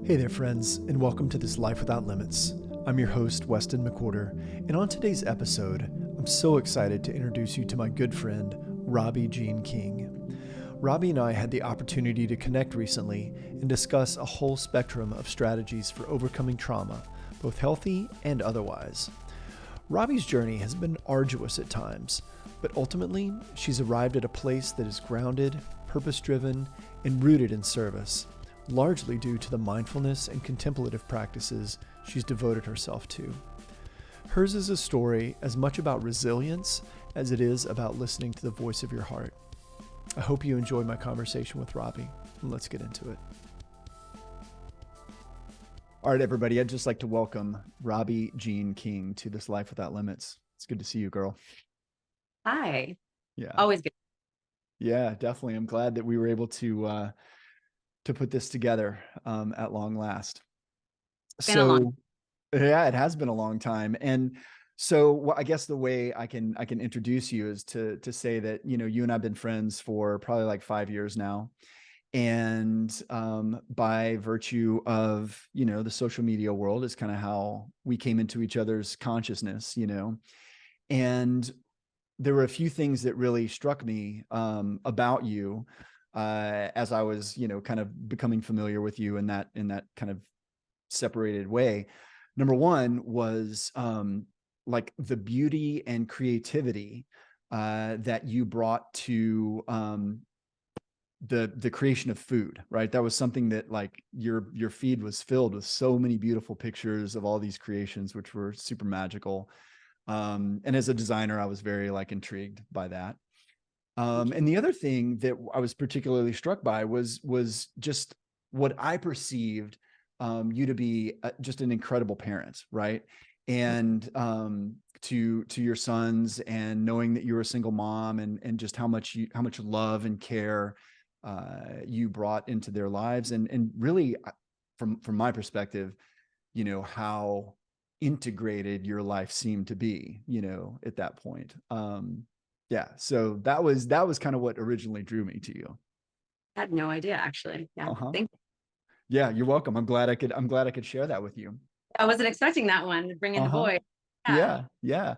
Hey there, friends, and welcome to this Life Without Limits. I'm your host, Weston McWhorter, and on today's episode, I'm so excited to introduce you to my good friend, Robbi Geane King. Robbi and I had the opportunity to connect recently and discuss a whole spectrum of strategies for overcoming trauma, both healthy and otherwise. Robbi's journey has been arduous at times, but ultimately, she's arrived at a place that is grounded, purpose-driven, and rooted in service, largely due to the mindfulness and contemplative practices she's devoted herself to. Hers is a story as much about resilience as it is about listening to the voice of your heart. I hope you enjoy my conversation with Robbi, and let's get into it. All right, everybody, I'd just like to welcome Robbi Geane King to this Life Without Limits. It's good to see you, girl. Hi. Yeah. Always good. Yeah, definitely. I'm glad that we were able to put this together at long last. So yeah, it has been a long time. And so I guess the way I can introduce you is to say that, you know, you and I've been friends for probably like 5 years now. And by virtue of, you know, the social media world is kind of how we came into each other's consciousness, you know. And there were a few things that really struck me about you as I was, you know, kind of becoming familiar with you in that kind of separated way. Number one was like the beauty and creativity that you brought to the creation of food, right? That was something that like your feed was filled with so many beautiful pictures of all these creations, which were super magical. And as a designer, I was very like intrigued by that. And the other thing that I was particularly struck by was just what I perceived you to be just an incredible parent, right? And to your sons, and knowing that you were a single mom, and just how much love and care you brought into their lives, and really from my perspective, you know, how integrated your life seemed to be, you know, at that point. Yeah, so that was kind of what originally drew me to you. I had no idea, actually. Yeah. Thank you. Yeah, you're welcome. I'm glad I could share that with you. I wasn't expecting that one to bring in the boy. Yeah.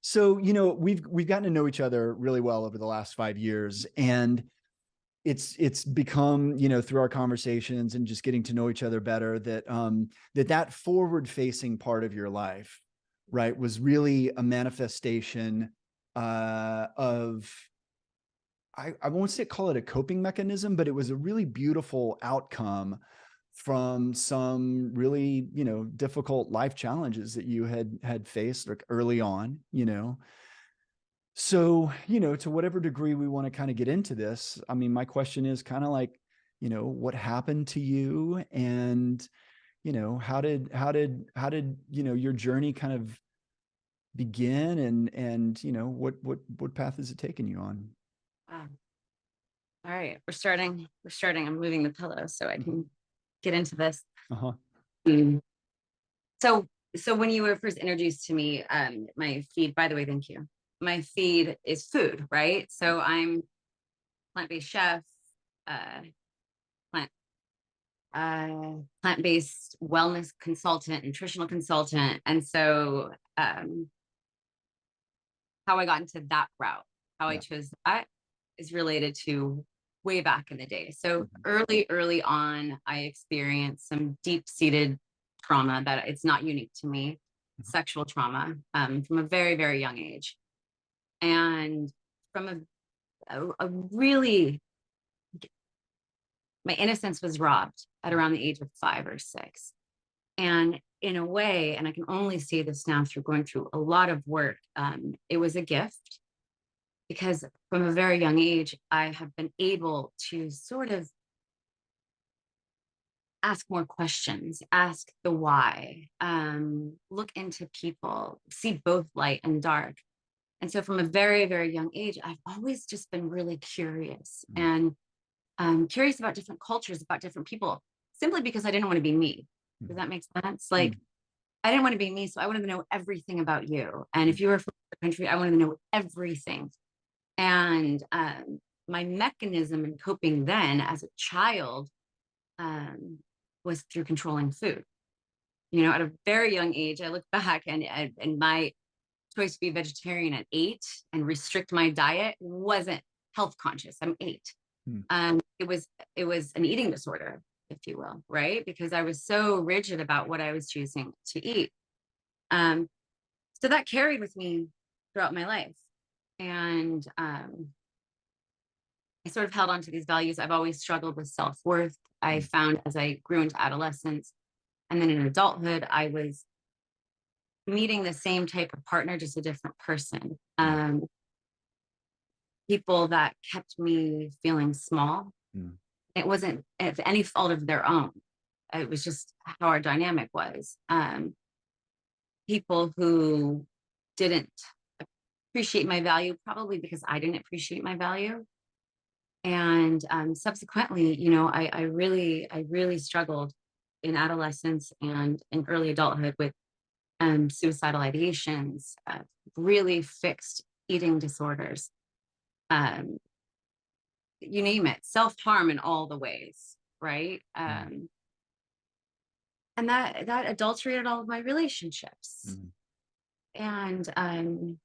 So, you know, we've gotten to know each other really well over the last 5 years, and it's become, you know, through our conversations and just getting to know each other better, that that forward facing part of your life, right, was really a manifestation of, I won't say call it a coping mechanism, but it was a really beautiful outcome from some really, you know, difficult life challenges that you had faced like early on, you know. So, you know, to whatever degree we want to kind of get into this, I mean, my question is kind of like, you know, what happened to you, and, you know, how did, you know, your journey kind of begin, and, you know, what path has it taken you on? Wow. All right. We're starting. I'm moving the pillow so I can get into this. Uh-huh. Mm. So when you were first introduced to me, my feed, by the way, thank you. My feed is food, right? So I'm plant-based chef, uh, plant plant-based wellness consultant, nutritional consultant. And so how I got into that route, how I chose that, is related to way back in the day. So early on, I experienced some deep-seated trauma that it's not unique to me, sexual trauma, from a very, very young age. And from a really, my innocence was robbed at around the age of 5 or 6. And in a way, and I can only say this now through going through a lot of work, it was a gift, because from a very young age, I have been able to sort of ask more questions, ask the why, look into people, see both light and dark. And so from a very, very young age, I've always just been really curious, and curious about different cultures, about different people, simply because I didn't want to be me. Does that make sense? Like, I didn't want to be me, so I wanted to know everything about you. And if you were from the country, I wanted to know everything. And my mechanism in coping then as a child was through controlling food. You know, at a very young age, I look back and my choice to be vegetarian at 8 and restrict my diet wasn't health conscious. I'm 8. Mm. It was an eating disorder, if you will, right? Because I was so rigid about what I was choosing to eat. Um, so that carried with me throughout my life. And I sort of held on to these values. I've always struggled with self-worth. I Mm. found as I grew into adolescence and then in adulthood, I was meeting the same type of partner, just a different person. Mm. People that kept me feeling small. Mm. It wasn't of any fault of their own. It was just how our dynamic was. People who didn't appreciate my value, probably because I didn't appreciate my value. And subsequently, you know, I really struggled in adolescence and in early adulthood with suicidal ideations, really fixed eating disorders, um, you name it, self-harm in all the ways, right? Mm. And that adulterated all of my relationships. Mm. And I'm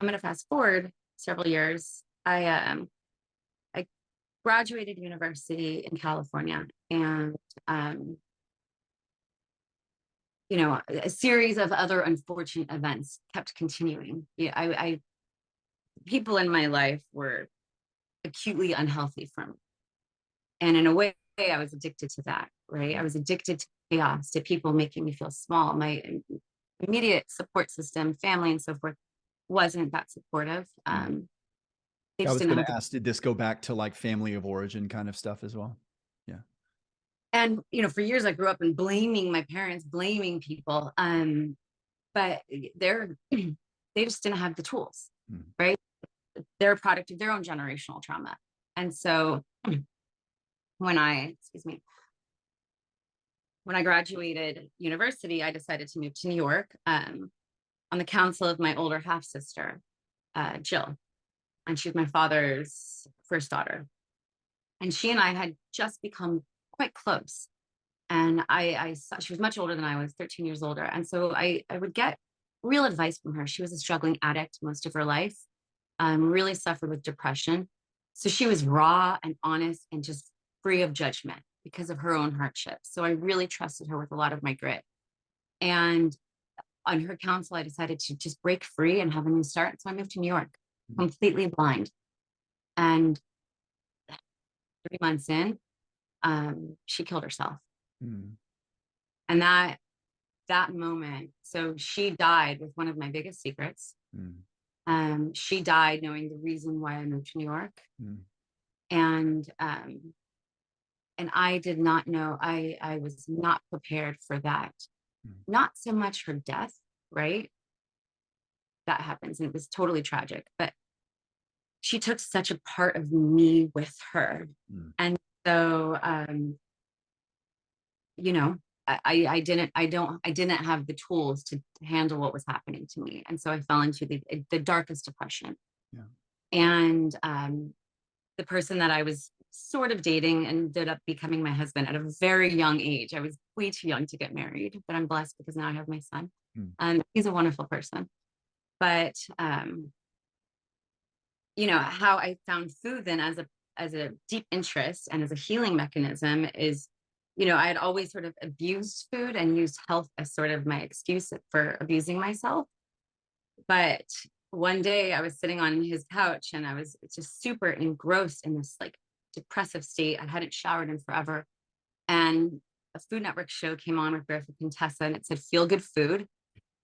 going to fast forward several years. I graduated university in California, and you know, a series of other unfortunate events kept continuing. Yeah, I people in my life were acutely unhealthy for me, and in a way, I was addicted to that. Right, I was addicted to chaos, to people making me feel small. My immediate support system, family, and so forth, wasn't that supportive. Mm. They I just was didn't gonna have the. ask, did this go back to, like, family of origin kind of stuff as well? Yeah. And you know, for years I grew up in blaming my parents, blaming people. But they're they just didn't have the tools, Mm. right? They're a product of their own generational trauma. And so excuse me, when I graduated university, I decided to move to New York on the counsel of my older half sister, Jill. And she was my father's first daughter. And she and I had just become quite close. And I saw she was much older than I was, 13 years older. And so I would get real advice from her. She was a struggling addict most of her life, really suffered with depression. So she was raw and honest and just free of judgment because of her own hardships. So I really trusted her with a lot of my grit. And on her counsel, I decided to just break free and have a new start. So I moved to New York, Mm. completely blind. And 3 months in, she killed herself. Mm. And that moment, so she died with one of my biggest secrets. Mm. She died knowing the reason why I moved to New York. Mm. And I did not know, I was not prepared for that. Mm. Not so much her death, right? That happens and it was totally tragic, but she took such a part of me with her. Mm. And so you know, I didn't have the tools to handle what was happening to me. And so I fell into the darkest depression. Yeah. And the person that I was sort of dating ended up becoming my husband at a very young age. I was way too young to get married, but I'm blessed because now I have my son. Mm. He's a wonderful person. But you know, how I found food then as a deep interest and as a healing mechanism is, you know, I had always sort of abused food and used health as sort of my excuse for abusing myself. But one day I was sitting on his couch and I was just super engrossed in this like depressive state. I hadn't showered in forever. And a Food Network show came on with Barefoot Contessa and it said feel good food.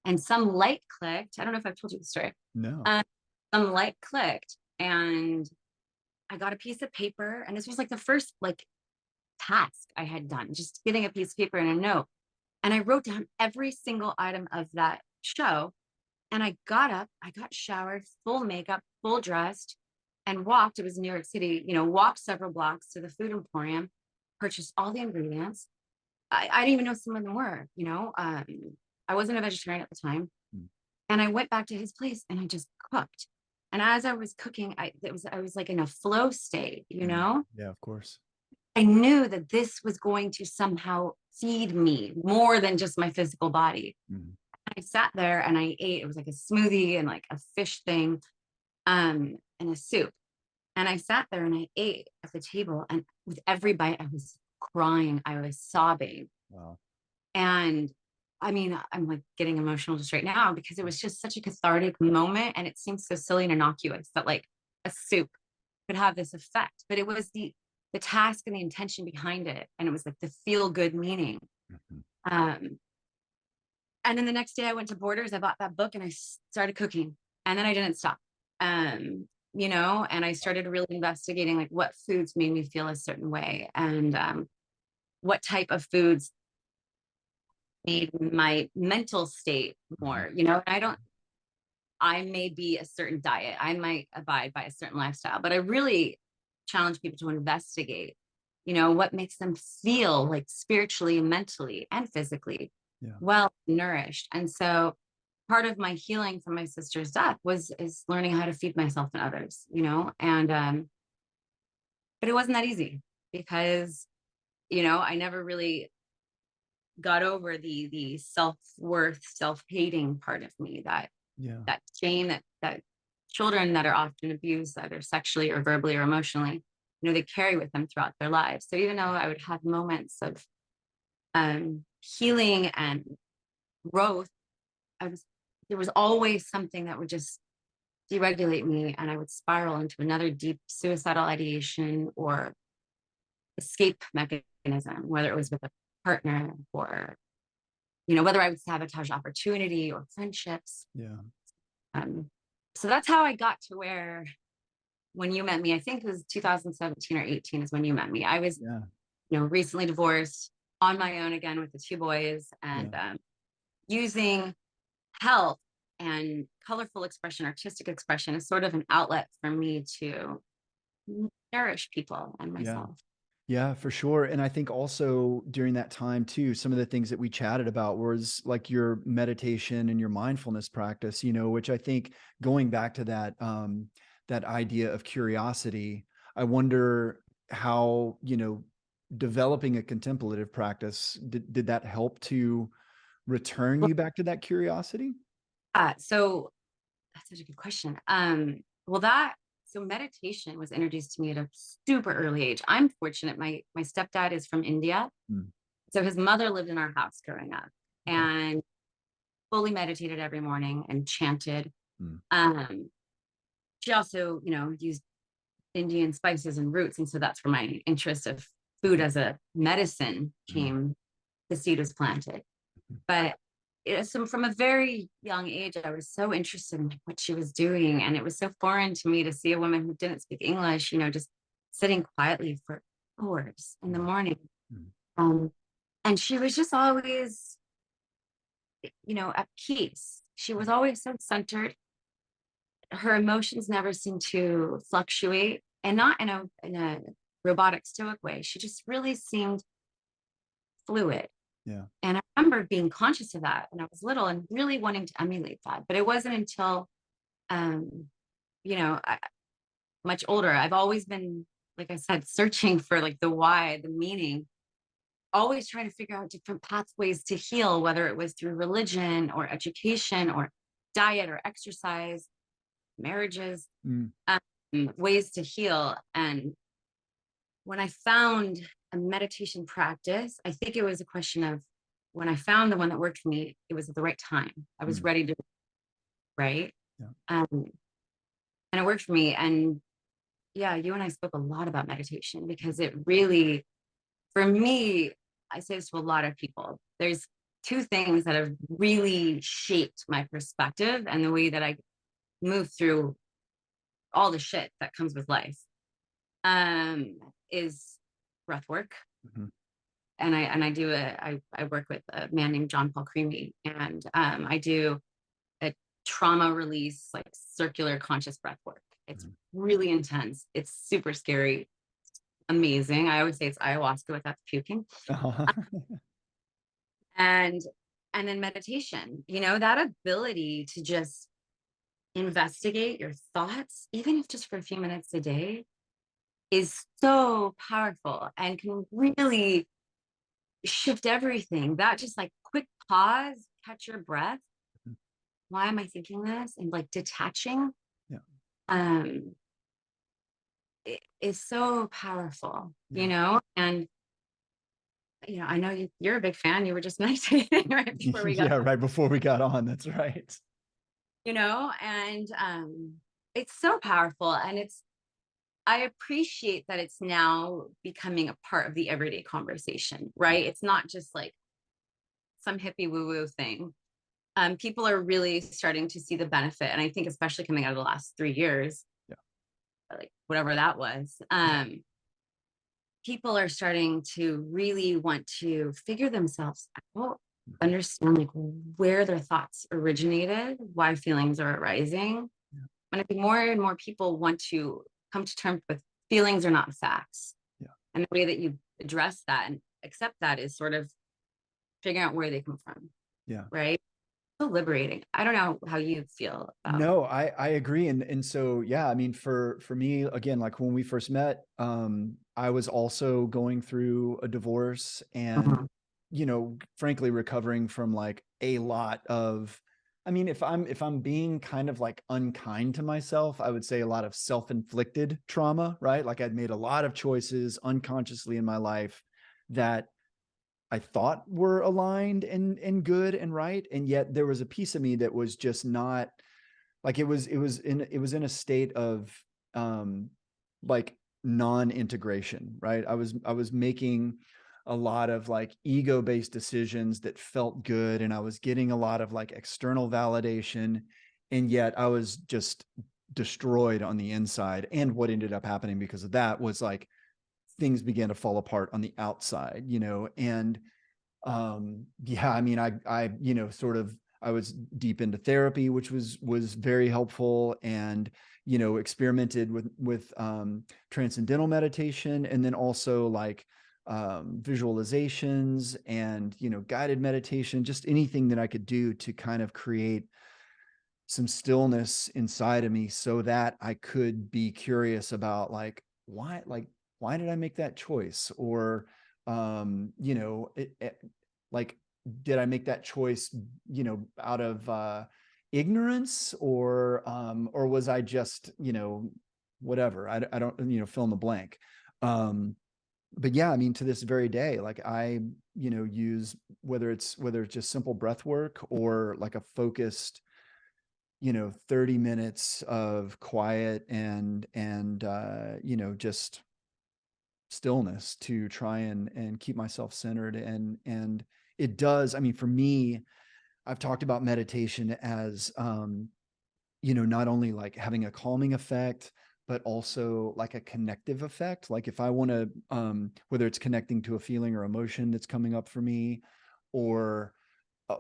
And some light clicked. I don't know if I've told you the story. No. Some light clicked and I got a piece of paper. And this was like the first like task I had done, just getting a piece of paper and a note. And I wrote down every single item of that show. And I got up, I got showered, full makeup, full dressed, and walked. It was in New York City, you know, walked several blocks to the food emporium, purchased all the ingredients. I didn't even know some of them were, you know. I wasn't a vegetarian at the time. Mm. And I went back to his place and I just cooked. And as I was cooking, I was like in a flow state, you Mm. know. Yeah, of course. I knew that this was going to somehow feed me more than just my physical body. Mhm. I sat there and I ate. It was like a smoothie and like a fish thing, and a soup. And I sat there and I ate at the table. And with every bite, I was crying. I was sobbing. Wow. And I mean, I'm like getting emotional just right now because it was just such a cathartic moment. And it seems so silly and innocuous that like a soup could have this effect. But it was the task and the intention behind it. And it was like the feel good meaning. Mhm. Um, and then the next day I went to Borders, I bought that book and I started cooking. And then I didn't stop. And I started really investigating like what foods made me feel a certain way, and what type of foods made my mental state Mhm. more, I may be a certain diet, I might abide by a certain lifestyle, but I really challenge people to investigate, what makes them feel like spiritually, mentally, and physically Yeah. well nourished. And so part of my healing from my sister's death is learning how to feed myself and others, and but it wasn't that easy because, I never really got over the self-worth, self-hating part of me, Yeah. that shame that children that are often abused, either sexually or verbally or emotionally, they carry with them throughout their lives. So even though I would have moments of healing and growth, I was there was always something that would just deregulate me, and I would spiral into another deep suicidal ideation or escape mechanism, whether it was with a partner or, whether I would sabotage opportunity or friendships. Yeah. Um, so that's how I got to where, when you met me, I think it was 2017 or 18 is when you met me. I was, Yeah. recently divorced, on my own again with the two boys, Yeah. and using health and colorful expression, artistic expression is sort of an outlet for me to nourish people and Yeah. myself. Yeah, for sure. And I think also during that time too, some of the things that we chatted about was like your meditation and your mindfulness practice, which I think going back to that idea of curiosity, I wonder how, developing a contemplative practice, did that help to return Well, you back to that curiosity? so that's such a good question. So meditation was introduced to me at a super early age. I'm fortunate. My stepdad is from India. Mm, So his mother lived in our house growing up okay. and fully meditated every morning and chanted. Mm, Um, she also, used Indian spices and roots. And so that's where my interest of food as a medicine mm, came. The seed was planted. But from a very young age, I was so interested in what she was doing. And it was so foreign to me to see a woman who didn't speak English, just sitting quietly for hours in the mm, morning. mm, Um, and she was just always, at peace. She was always so centered. Her emotions never seemed to fluctuate, and not in a robotic stoic way. She just really seemed fluid. yeah. And I remember being conscious of that when I was little and really wanting to emulate that. But it wasn't until, um, much older, I've always been, like I said, searching for like the why, the meaning, always trying to figure out different pathways to heal, whether it was through religion or education or diet or exercise, marriages, Mm, um, ways to heal. And when I found a meditation practice, I think it was a question of, when I found the one that worked for me, it was at the right time. I was mm, ready to, right? yeah. And it worked for me. And yeah, you and I spoke a lot about meditation because it really, for me, I say this to a lot of people. There's two things that have really shaped my perspective and the way that I move through all the shit that comes with life. Um, is breath work. Mhm, I work with a man named John Paul Creamy, and I do a trauma release, like circular conscious breath work. It's mhm. really intense. It's super scary, amazing. I always say it's ayahuasca without the puking. And then meditation, that ability to just investigate your thoughts, even if just for a few minutes a day, is so powerful and can really shift everything. That just like quick pause, catch your breath. Mhm. Why am I thinking this? And like detaching, Yeah. um, it is so powerful, Yeah. and I know you're a big fan. You were just meditating right before we got Yeah. Right before we got on. That's right. and it's so powerful. And I appreciate that it's now becoming a part of the everyday conversation, right? It's not just like some hippie woo-woo thing. People are really starting to see the benefit. And I think especially coming out of the last 3 years, Yeah. like whatever that was, Yeah. people are starting to really want to figure themselves out, Mhm. understand like where their thoughts originated, why feelings are arising. Yeah. And I think more and more people want to come to terms with feelings are not facts. Yeah. And the way that you address that and accept that is sort of figuring out where they come from, Yeah. right? So liberating. I don't know how you feel about. No, I agree. And so, yeah, I mean, for me, again, like when we first met, I was also going through a divorce and, Mhm. frankly, recovering from like a lot of, I mean, if I'm being kind of like unkind to myself, I would say a lot of self-inflicted trauma, right? Like I'd made a lot of choices unconsciously in my life that I thought were aligned and good and right. And yet there was a piece of me that was just not like it was in a state of um like non-integration, right? I was making a lot of like ego-based decisions that felt good, and I was getting a lot of like external validation, and yet I was just destroyed on the inside. And what ended up happening because of that was like things began to fall apart on the outside, and yeah, I mean, I sort of, I was deep into therapy, which was very helpful, and experimented with transcendental meditation, and then also like visualizations and guided meditation, just anything that I could do to kind of create some stillness inside of me so that I could be curious about why did I make that choice? Or like, did I make that choice, out of ignorance, or was I just, whatever? I don't, fill in the blank. Um, but yeah, I mean, to this very day, like I, use whether it's just simple breath work or like a focused 30 minutes of quiet and just stillness to try and keep myself centered. And it does, I mean, for me, I've talked about meditation as not only like having a calming effect, but also like a connective effect. Like if I want to whether it's connecting to a feeling or emotion that's coming up for me, or uh,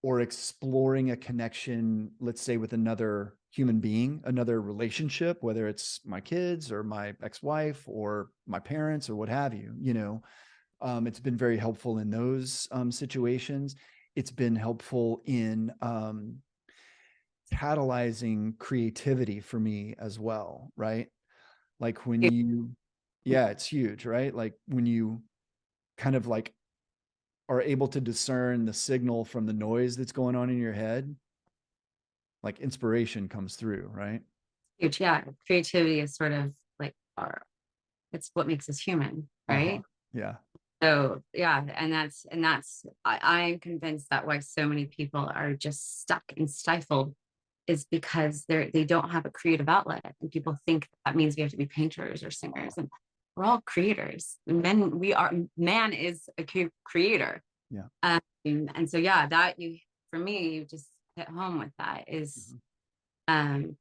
or exploring a connection, let's say with another human being, another relationship, whether it's my kids or my ex-wife or my parents or what have you, it's been very helpful in those situations. It's been helpful in catalyzing creativity for me as well, right? Like when you, yeah, it's huge, right? Like when you kind of like are able to discern the signal from the noise that's going on in your head, like inspiration comes through, right? Huge. Yeah. Creativity is sort of like it's what makes us human, Uh-huh. right? Yeah. So yeah, and that's I'm convinced that why so many people are just stuck and stifled is because they don't have a creative outlet. And people think that means we have to be painters or singers. And we're all creators. Man is a creator. Yeah. And so yeah, that you for me, you just hit home with that is Mhm. um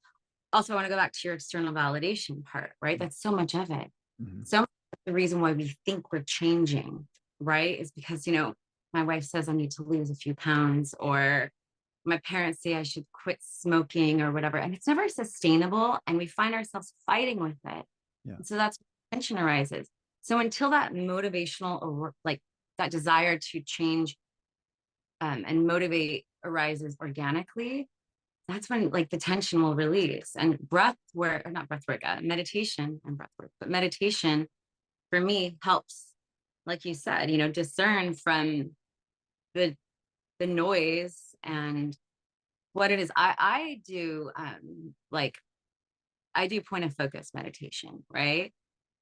also I want to go back to your external validation part, right? That's so much of it. Mhm. So much of the reason why we think we're changing, right? Is because, my wife says I need to lose a few pounds, or my parents say I should quit smoking or whatever. And it's never sustainable. And we find ourselves fighting with it. Yeah. And so that's where tension arises. So until that motivational or like that desire to change and motivate arises organically, that's when like the tension will release. And breath work, or not breath work, meditation and breath work, but meditation for me helps, like you said, discern from the noise and what it is. I do like I do point of focus meditation, right?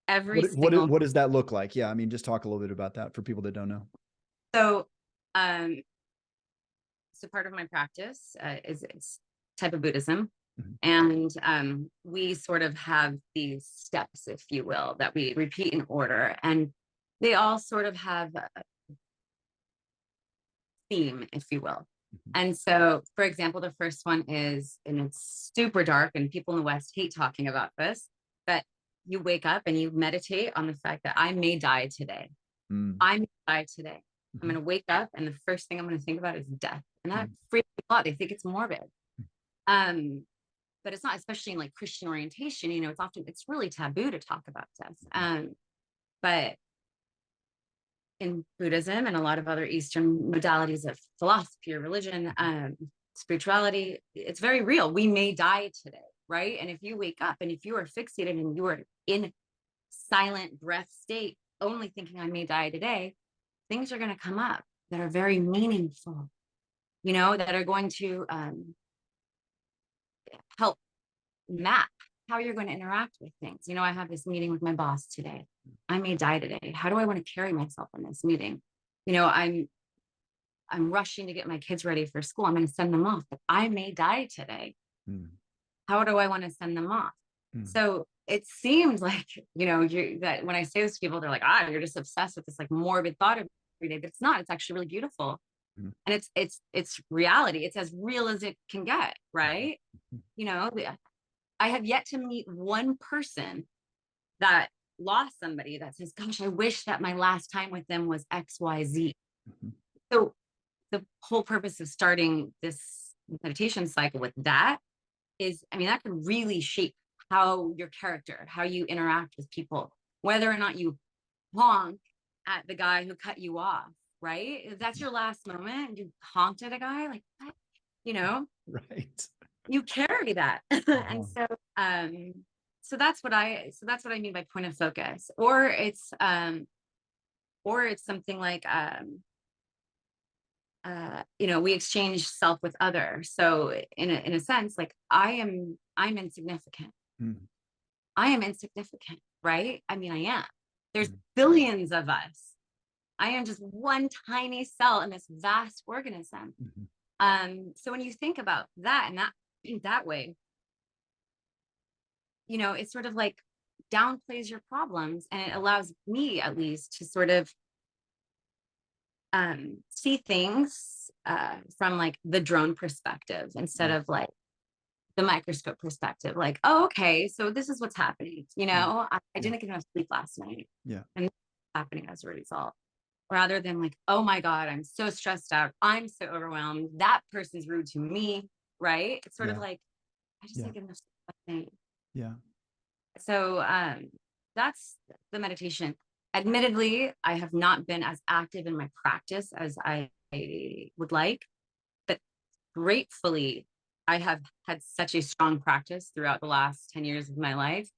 Every single What does that look like? Yeah, I mean, just talk a little bit about that for people that don't know. so um so part of my practice is it's type of Buddhism. Mhm. And we sort of have these steps, if you will, that we repeat in order. And they all sort of have a theme, if you will. Mhm. And so, for example, the first one is, and it's super dark, and people in the West hate talking about this, but you wake up and you meditate on the fact that I may die today. Mm. I may die today. I'm Mhm. going to wake up, and the first thing I'm going to think about is death. And that Mm. freaks people out. They think it's morbid. Um, but it's not, especially in like Christian orientation, it's really taboo to talk about death. But in Buddhism and a lot of other Eastern modalities of philosophy or religion, spirituality, it's very real. We may die today, right? And if you wake up and if you are fixated and you are in silent breath state, only thinking I may die today, things are going to come up that are very meaningful, that are going to help map how you're going to interact with things. I have this meeting with my boss today. I may die today. How do I want to carry myself in this meeting? I'm rushing to get my kids ready for school. I'm going to send them off, but I may die today. Mm. How do I want to send them off? Mm. So it seems like, that when I say this to people, they're like, you're just obsessed with this like morbid thought every day, but it's not. It's actually really beautiful. Mm. And it's reality. It's as real as it can get, right? Mm. I have yet to meet one person that lost somebody that says, gosh, I wish that my last time with them was XYZ. Mhm. So the whole purpose of starting this meditation cycle with that is, that can really shape how your character, how you interact with people, whether or not you honk at the guy who cut you off, right? If that's your last moment and you honked at a guy, like what? Right. You carry that. And so that's what I mean by point of focus. Or it's something like we exchange self with other. So in a sense, like I'm insignificant. Mm. I am insignificant, right? I am. There's Mm. billions of us. I am just one tiny cell in this vast organism. Mm-hmm. So when you think about that and that way, it sort of like downplays your problems, and it allows me at least to sort of see things from like the drone perspective instead Mm. of like the microscope perspective. Like, oh, okay, so this is what's happening. Yeah. I didn't get enough sleep last night, Yeah. and this is happening as a result. Rather than like, oh my God, I'm so stressed out. I'm so overwhelmed. That person's rude to me, right? It's sort of Yeah. like, I just Yeah. didn't get enough sleep last night. Yeah. So that's the meditation. Admittedly, I have not been as active in my practice as I would like, but gratefully, I have had such a strong practice throughout the last 10 years of my life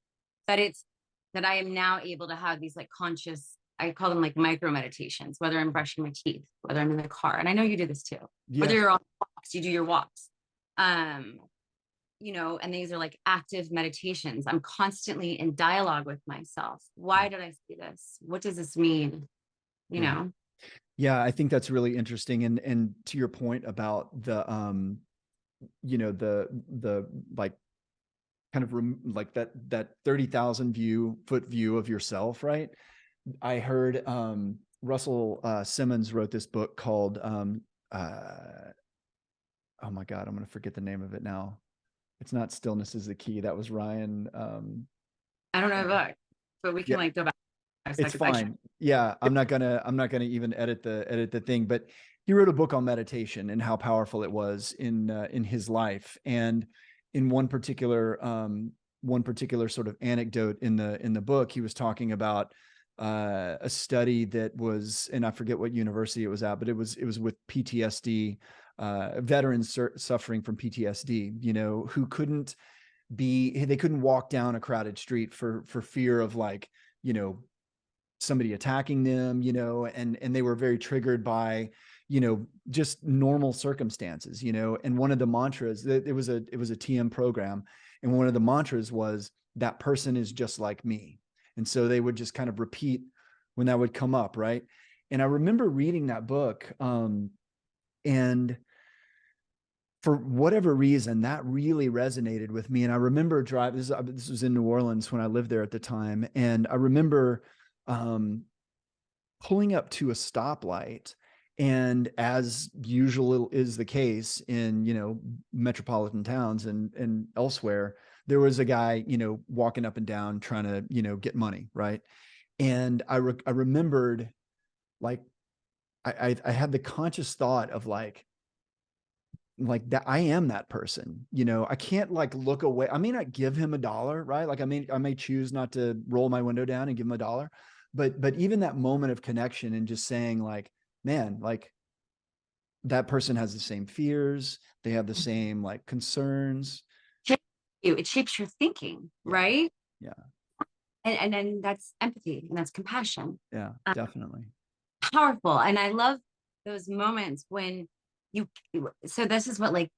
that I am now able to have these like conscious, I call them like micro meditations, whether I'm brushing my teeth, whether I'm in the car. And I know you do this too. Whether Yes. you're on walks, you do your walks. And these are like active meditations. I'm constantly in dialogue with myself. Why did I see this? What does this mean? Yeah. Yeah, I think that's really interesting. And to your point about the the like kind of like that 30,000 foot view of yourself, right? I heard Russell Simmons wrote this book called oh my God, I'm going to forget the name of it now. It's not Stillness is the Key. That was Ryan. I don't know about, but we can Yeah, like go back. it's fine. Yeah, I'm not gonna even edit the thing, but he wrote a book on meditation and how powerful it was in his life. And in one particular sort of anecdote in the book, he was talking about a study that was, and I forget what university it was at, but it was with PTSD veterans suffering from PTSD, you know, who they couldn't walk down a crowded street for fear of, like, you know, somebody attacking them, you know, and they were very triggered by, you know, just normal circumstances, you know. And one of the mantras, it was a TM program, and one of the mantras was, that person is just like me. And so they would just kind of repeat when that would come up, right? And I remember reading that book, and for whatever reason, that really resonated with me. And I remember driving, this was in New Orleans when I lived there at the time. And I remember pulling up to a stoplight. And as usual is the case in, you know, metropolitan towns and elsewhere, there was a guy, you know, walking up and down trying to, you know, get money. Right. And I remembered, like, I had the conscious thought of, like that I am that person, you know. I can't, like, look away. I may not give him $1, right? Like, I may choose not to roll my window down and give him $1, but even that moment of connection and just saying, like, man, like, that person has the same fears, they have the same, like, concerns. It shapes your thinking, Yeah. right? Yeah. And then that's empathy and that's compassion. Yeah, definitely. Powerful. And I love those moments when so this is what, like,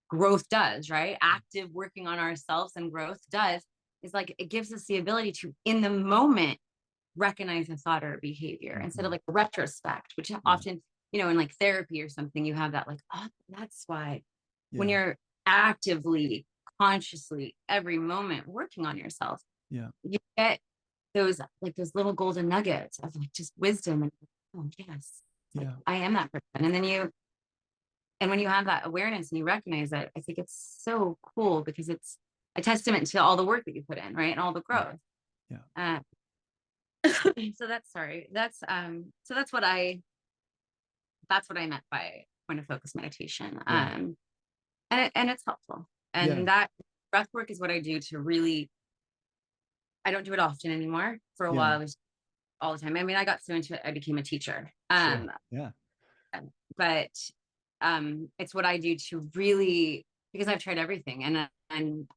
growth does, right? Active working on ourselves and growth does is, like, it gives us the ability to, in the moment, recognize a thought or a behavior instead of, like, retrospect, which often, you know, in, like, therapy or something, you have that, like, oh, that's why. When you're actively, consciously, every moment working on yourself, you get those, like, those little golden nuggets of, like, just wisdom and, oh yes, like, I am that person. And then when you have that awareness and you recognize it, I think it's so cool because it's a testament to all the work that you put in, right? And all the growth. Yeah. So that's what I meant by point of focus meditation. And it's helpful. And that breath work is what I do to really, I don't do it often anymore. For a while, I was all the time. I mean, I got so into it, I became a teacher. But it's what I do to really, because I've tried everything, and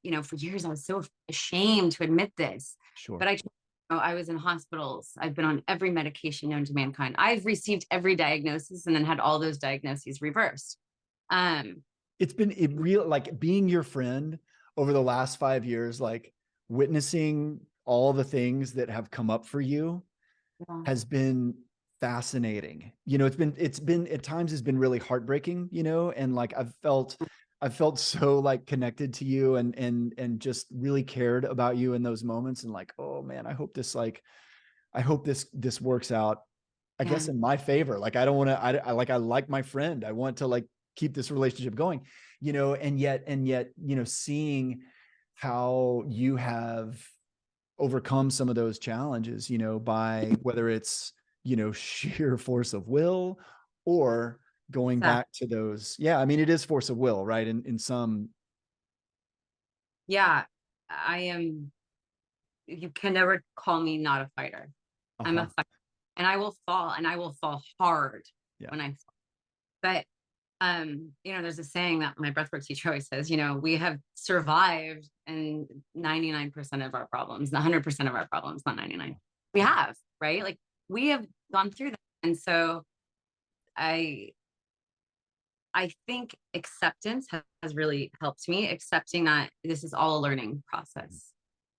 you know, for years I was so ashamed to admit this, but I was in hospitals. I've been on every medication known to mankind. I've received every diagnosis and then had all those diagnoses reversed. It's been real, like, being your friend over the last 5 years, like, witnessing all the things that have come up for you has been fascinating. You know, it's been at times has been really heartbreaking, you know, and, like, I've felt so, like, connected to you and just really cared about you in those moments. And, like, oh man, I hope this works out, I guess, in my favor. Like, I don't want to, I like my friend. I want to, like, keep this relationship going, you know, and yet, you know, seeing how you have overcome some of those challenges, you know, by whether it's, you know, sheer force of will or going back to those. Yeah. I mean, it is force of will, right? In some. Yeah. I am, you can never call me not a fighter. I'm a fighter, and I will fall hard when I fall. But you know, there's a saying that my breathwork teacher always says, you know, we have survived and 99% of our problems, 100% of our problems, not 99. We have, right? Like, we have gone through that. And so I think acceptance has really helped me, accepting that this is all a learning process.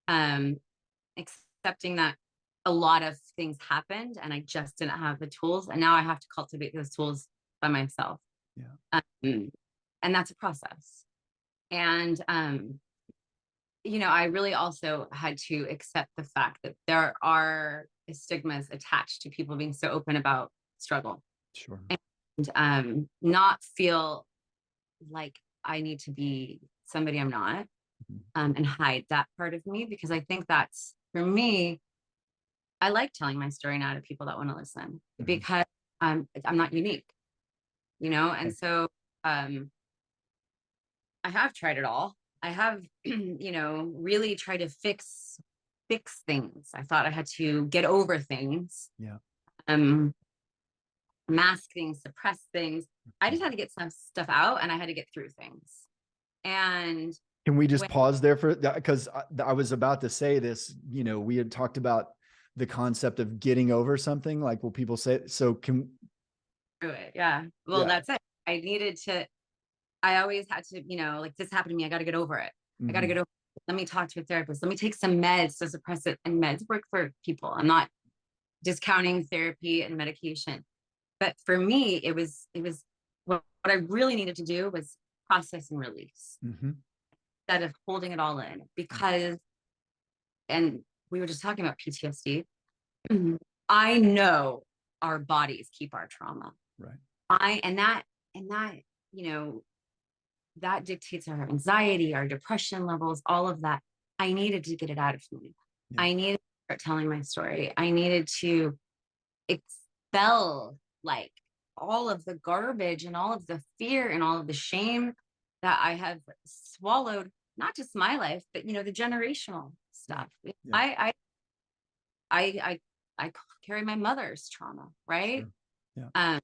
Accepting that a lot of things happened and I just didn't have the tools. And now I have to cultivate those tools by myself. And that's a process. And, you know, I really also had to accept the fact that there are stigmas attached to people being so open about struggle. And not feel like I need to be somebody I'm not, and hide that part of me, because I think that's, for me, I like telling my story now to people that want to listen, because I'm not unique, you know? And so, I have tried it all. I have, you know, really tried to fix things. I thought I had to get over things. mask things, suppress things. I just had to get some stuff out, and I had to get through things. And can we just when, pause there for that? Because I was about to say this, we had talked about the concept of getting over something, like, will people say, so can, through it. Yeah. Well, yeah. that's it. I always had to, like, this happened to me. I got to get over it. I got to get over it. Let me talk to a therapist. Let me take some meds to suppress it. And meds work for people. I'm not discounting therapy and medication. But for me, it was what I really needed to do was process and release instead of holding it all in. Because, and we were just talking about PTSD. I know our bodies keep our trauma. Right. And that, you know, that dictates our anxiety, our depression levels, all of that. I needed to get it out of me. Yeah. I needed to start telling my story. I needed to expel, like, all of the garbage and all of the fear and all of the shame that I have swallowed, not just my life, but, the generational stuff. Yeah. I carry my mother's trauma, right? Sure. Yeah.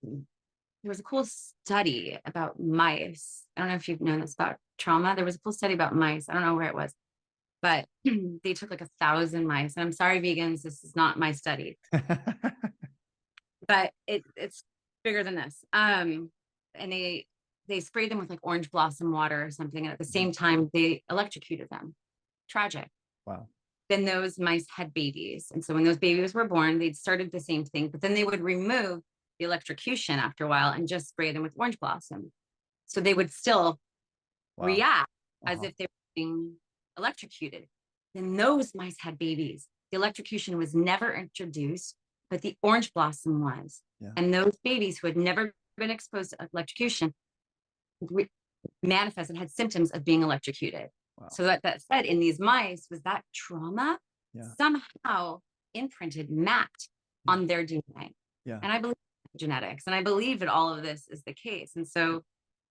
There was a cool study about mice. I don't know if you've known this about trauma. There was a cool study about mice. I don't know where it was, but they took like 1,000 mice. And I'm sorry, vegans, this is not my study, but it's bigger than this. And they sprayed them with like orange blossom water or something. And at the same time, they electrocuted them. Tragic. Wow. Then those mice had babies. And so when those babies were born, they'd started the same thing, but then they would remove the electrocution after a while and just spray them with orange blossom. So they would still react as if they were being electrocuted. Then those mice had babies. The electrocution was never introduced, but the orange blossom was. Yeah. And those babies who had never been exposed to electrocution manifested, had symptoms of being electrocuted. Wow. So that said, in these mice, was that trauma somehow imprinted, mapped on their DNA. Yeah. And I believe in genetics, and I believe that all of this is the case. And so,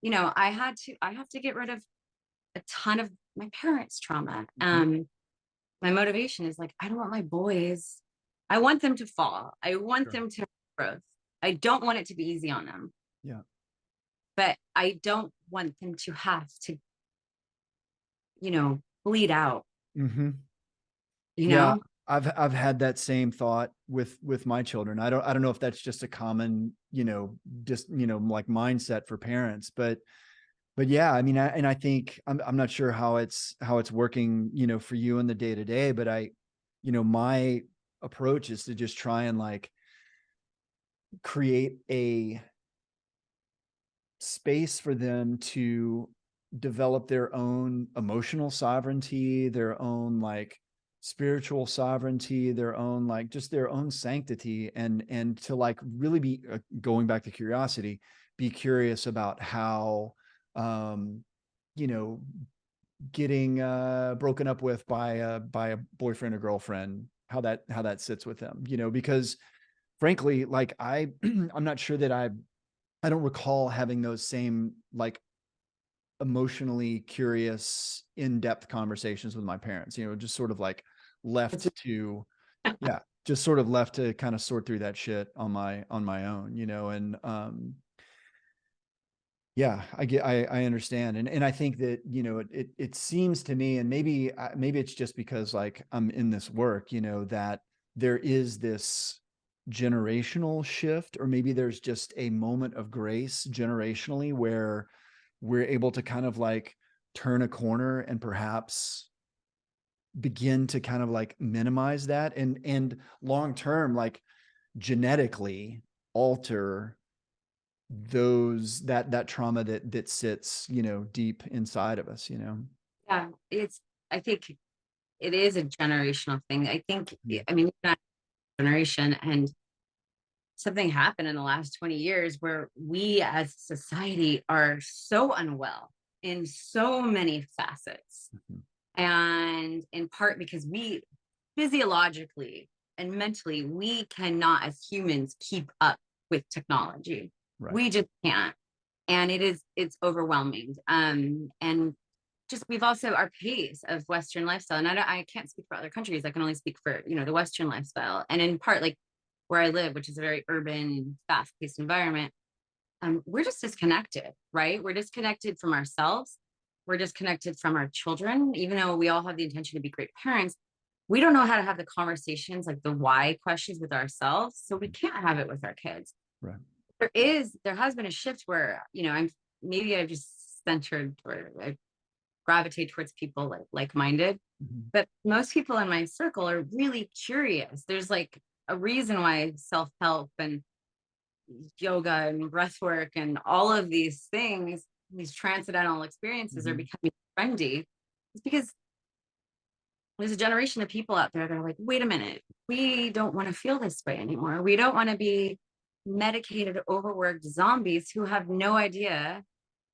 I have to get rid of a ton of my parents' trauma. My motivation is like, I don't want my boys, I want them to fall. I want them to growth. I don't want it to be easy on them. Yeah. But I don't want them to have to, bleed out. Yeah, I've had that same thought with my children. I don't know if that's just a common, like mindset for parents, but yeah, I mean, I think I'm not sure how it's working, for you in the day to day, but my approach is to just try and like create a space for them to develop their own emotional sovereignty, their own like spiritual sovereignty, their own like just their own sanctity, and to like really be going back to curiosity, be curious about how getting broken up with by a boyfriend or girlfriend, how that sits with them, because frankly, like I'm not sure that I don't recall having those same like emotionally curious, in-depth conversations with my parents, just sort of like left to, just sort of left to kind of sort through that shit on my own, and yeah, I understand. And I think that, it seems to me, and maybe it's just because like I'm in this work, that there is this generational shift, or maybe there's just a moment of grace generationally where we're able to kind of like turn a corner and perhaps begin to kind of like minimize that and long term, like genetically alter that trauma that sits, deep inside of us, Yeah, I think it is a generational thing. I think, I mean, not generation, and something happened in the last 20 years where we as a society are so unwell in so many facets. And in part because we physiologically and mentally, we cannot as humans keep up with technology. Right. We just can't. And it's overwhelming. And just, we've also, our pace of Western lifestyle, and I can't speak for other countries. I can only speak for, the Western lifestyle. And in part, like, where I live, which is a very urban, fast-paced environment, we're just disconnected, right? We're disconnected from ourselves. We're disconnected from our children, even though we all have the intention to be great parents. We don't know how to have the conversations, like the why questions with ourselves. So we can't have it with our kids. Right. There has been a shift where, I've just centered, or I gravitate towards people like-minded, but most people in my circle are really curious. There's like a reason why self-help and yoga and breath work and all of these things, these transcendental experiences are becoming trendy. It's because there's a generation of people out there that are like, wait a minute, we don't want to feel this way anymore. We don't want to be medicated, overworked zombies who have no idea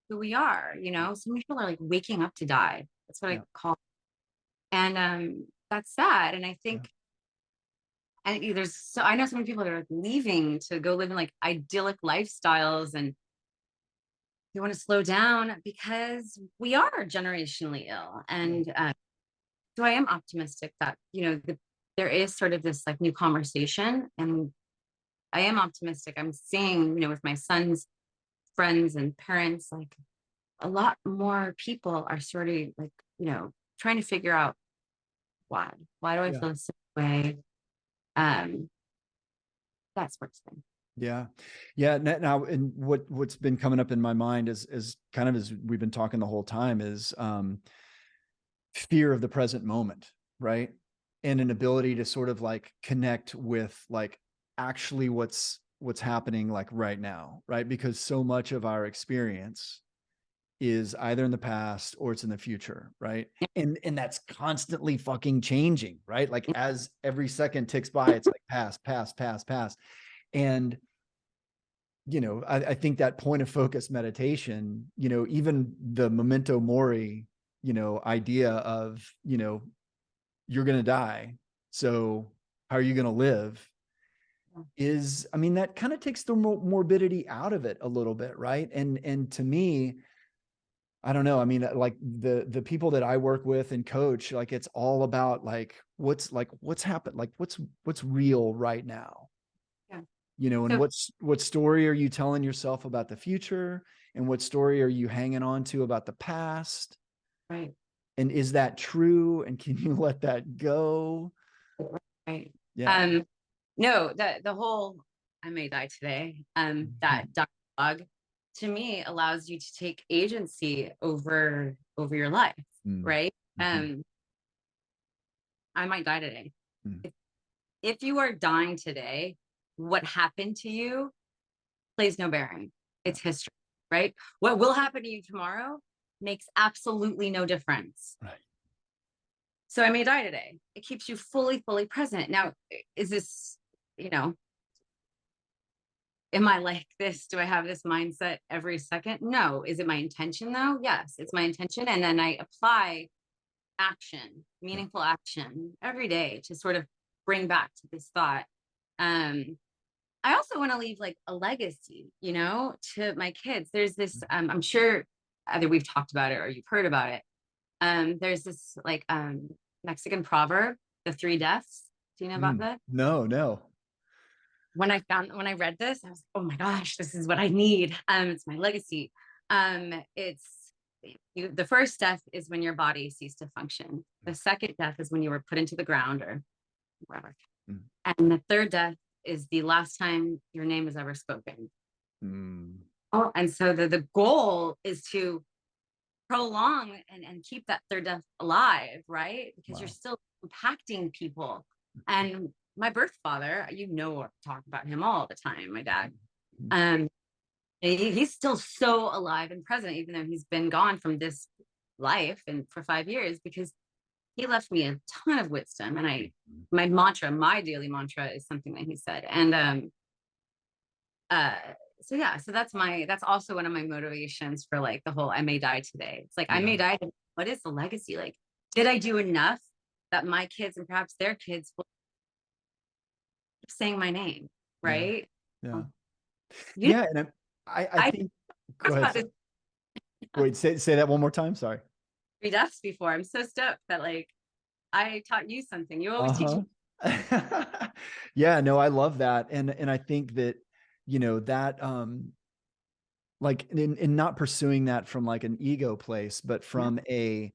who we are. Some people are like waking up to die. That's what I call it. And that's sad. And I think, and I know so many people that are like leaving to go live in like idyllic lifestyles, and they want to slow down because we are generationally ill. And so I am optimistic that, there is sort of this like new conversation, and I am optimistic. I'm seeing, with my son's friends and parents, like a lot more people are sort of like, trying to figure out why do I feel this way? That sort of thing. Yeah. Yeah. Now, and what's been coming up in my mind is kind of, as we've been talking the whole time, is fear of the present moment, right? And an ability to sort of like connect with like actually what's happening like right now, right? Because so much of our experience is either in the past or it's in the future, right? And that's constantly fucking changing, right? Like as every second ticks by, it's like past. And I think that point of focus meditation, even the memento mori, idea of, you're going to die. So how are you going to live? That kind of takes the morbidity out of it a little bit. Right. And to me, I don't know. Like the people that I work with and coach, like, it's all about like, what's happened? Like what's real right now? And what story are you telling yourself about the future? And what story are you hanging on to about the past? Right. And is that true? And can you let that go? Right. Yeah. No, the whole I may die today, that dialogue to me allows you to take agency over your life, right? I might die today. If you are dying today, what happened to you plays no bearing. It's history, right? What will happen to you tomorrow makes absolutely no difference. Right. So I may die today. It keeps you fully present. Now, is this, am I like this? Do I have this mindset every second? No. Is it my intention though? Yes, it's my intention. And then I apply action, meaningful action every day to sort of bring back to this thought. I also want to leave like a legacy, to my kids. There's this, I'm sure either we've talked about it or you've heard about it. There's this like Mexican proverb, the three deaths. Do you know about that? No. When I read this, I was like, oh my gosh, this is what I need. It's my legacy. The first death is when your body ceased to function. The second death is when you were put into the ground or wherever. And the third death is the last time your name is ever spoken. Oh, and so the goal is to prolong and keep that third death alive, right? Because you're still impacting people. And my birth father, talk about him all the time, my dad. He's still so alive and present, even though he's been gone from this life and for 5 years, because he left me a ton of wisdom. And my daily mantra is something that he said. And so that's also one of my motivations for like the whole I may die today. It's like I may die today. What is the legacy? Like, did I do enough that my kids and perhaps their kids will keep saying my name, right? Yeah. And I think go ahead. Wait, say that one more time. Sorry. 3 deaths before. I'm so stoked that like I taught you something. You always teach me Yeah, no, I love that. And I think that, that, like in not pursuing that from like an ego place, but Yeah.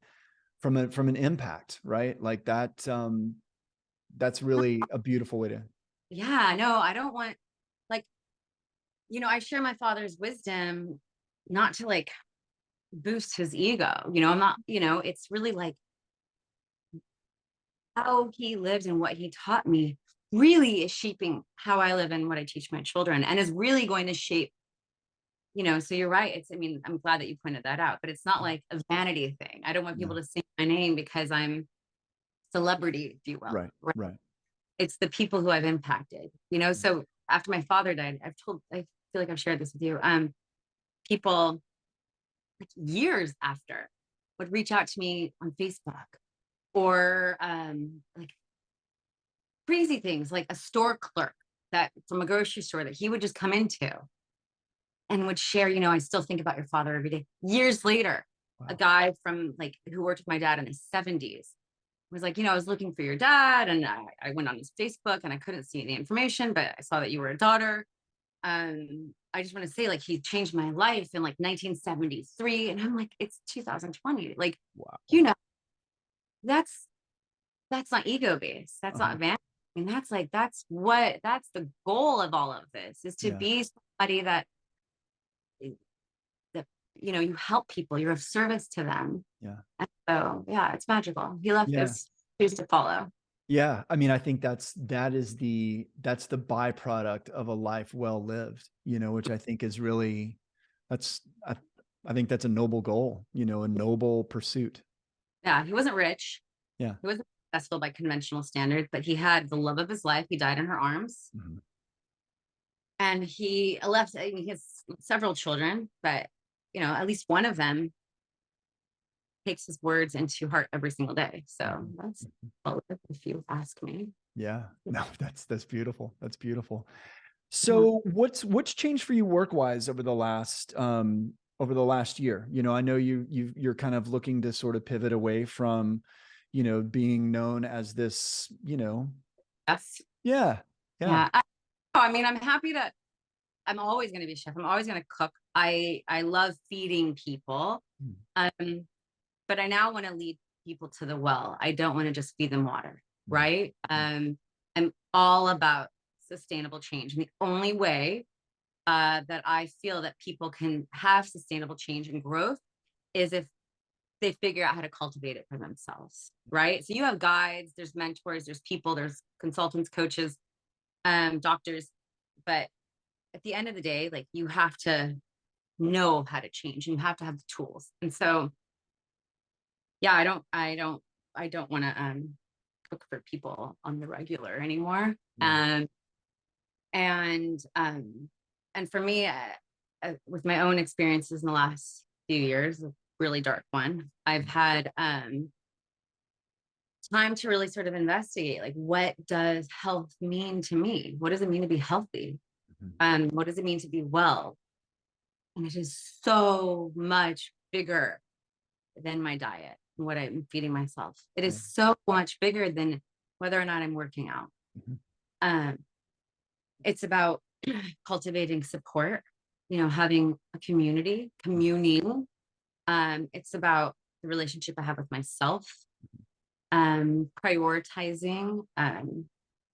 from an impact, right? Like that, that's really a beautiful way to. Yeah, no, I don't want, like, I share my father's wisdom not to like boost his ego. I'm not, it's really like how he lived and what he taught me really is shaping how I live and what I teach my children, and is really going to shape, so you're right. I mean, I'm glad that you pointed that out, but it's not like a vanity thing. I don't want people No. to say my name because I'm celebrity, if you will. Right. Right? Right. It's the people who I've impacted, so after my father died, I feel like I've shared this with you. People like years after would reach out to me on Facebook, or like crazy things, like a store clerk that from a grocery store that he would just come into and would share, I still think about your father every day. Years later, a Wow. guy from like who worked with my dad in his 70s was like, I was looking for your dad, and I went on his Facebook and I couldn't see any information, but I saw that you were a daughter. I just want to say, like, he changed my life in like 1973. And I'm like, it's 2020. Like, Wow. you know, that's not ego based. That's Uh-huh. not vanity. I mean, that's the goal of all of this, is to Yeah. be somebody that you help people, you're of service to them. Yeah. And so yeah, it's magical. He left Yeah. this shoes to follow. Yeah. I mean, I think that's the byproduct of a life well lived, which I think is really, that's, I think that's a noble goal, a noble pursuit. Yeah, he wasn't rich. Yeah. He wasn't successful by conventional standards, but he had the love of his life. He died in her arms. Mhm. And he left, I mean, he has several children, but at least one of them takes his words into heart every single day. So Mhm. that's Mhm. all, if you ask me. Yeah. No, that's beautiful. That's beautiful. Yeah. So what's changed for you work wise over the last year? I know you're kind of looking to sort of pivot away from, being known as this, Yes. yeah, yeah. Yeah. I mean, I'm always going to be a chef. I'm always going to cook. I love feeding people. Mm, Um, but I now want to lead people to the well. I don't want to just feed them water, mm, right? mm, I'm all about sustainable change. And the only way that I feel that people can have sustainable change and growth is if they figure out how to cultivate it for themselves, right? So you have guides, there's mentors, there's people, there's consultants, coaches, doctors, but at the end of the day, like, you have to know how to change, and you have to have the tools. And so, yeah, I don't want to cook for people on the regular anymore. right. And for me, with my own experiences in the last few years, a really dark one, I've had time to really sort of investigate, like, what does health mean to me? What does it mean to be healthy? Mhm. What does it mean to be well? And it is so much bigger than my diet and what I'm feeding myself. It Yeah. is so much bigger than whether or not I'm working out. Mhm. Um, it's about cultivating support, having a community, communing. It's about the relationship I have with myself, prioritizing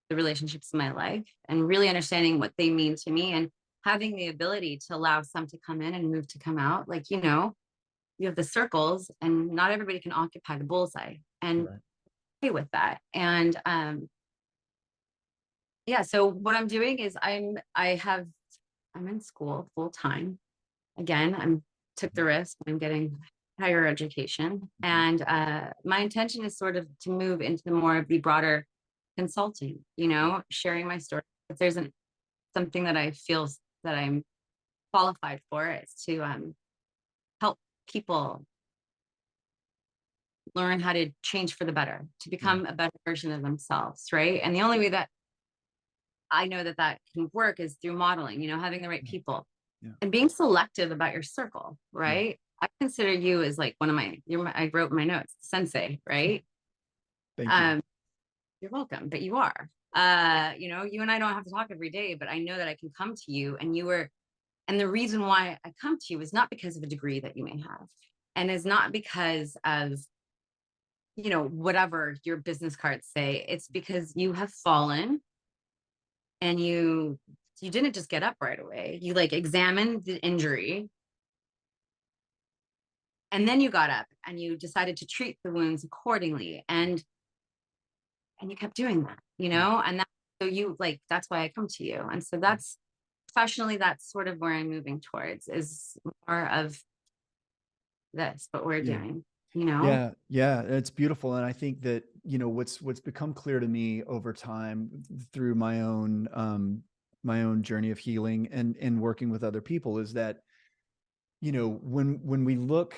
the relationships in my life, and really understanding what they mean to me, and having the ability to allow some to come in and move to come out. Like, you have the circles, and not everybody can occupy the bullseye, and Right. play with that. And yeah, so what I'm doing is I'm in school full time. Again, I'm took the risk. I'm getting higher education. Mhm. And my intention is sort of to move into more of the broader consulting, sharing my story. If there's something that I feel that I'm qualified for, is to help people learn how to change for the better, to Yeah. become a better version of themselves, right? And the only way that I know that that can work is through modeling, having the right Yeah. people Yeah. and being selective about your circle, Yeah. right? I consider you as like one of I wrote in my notes, sensei, right? Thank you. Um, You're welcome, but you are. You know, you and I don't have to talk every day, but I know that I can come to you, and the reason why I come to you is not because of a degree that you may have, and is not because of, you know, whatever your business cards say. It's because you have fallen, and you didn't just get up right away. You like examined the injury, and then you got up and you decided to treat the wounds accordingly. And you kept doing that, you know, and that, so you like, that's why I come to you. And so that's professionally, that's sort of where I'm moving towards, is more of this, what we're Yeah. doing, you know? Yeah, yeah, it's beautiful. And I think that, you know, what's become clear to me over time through my own journey of healing and working with other people is that, you know, when we look,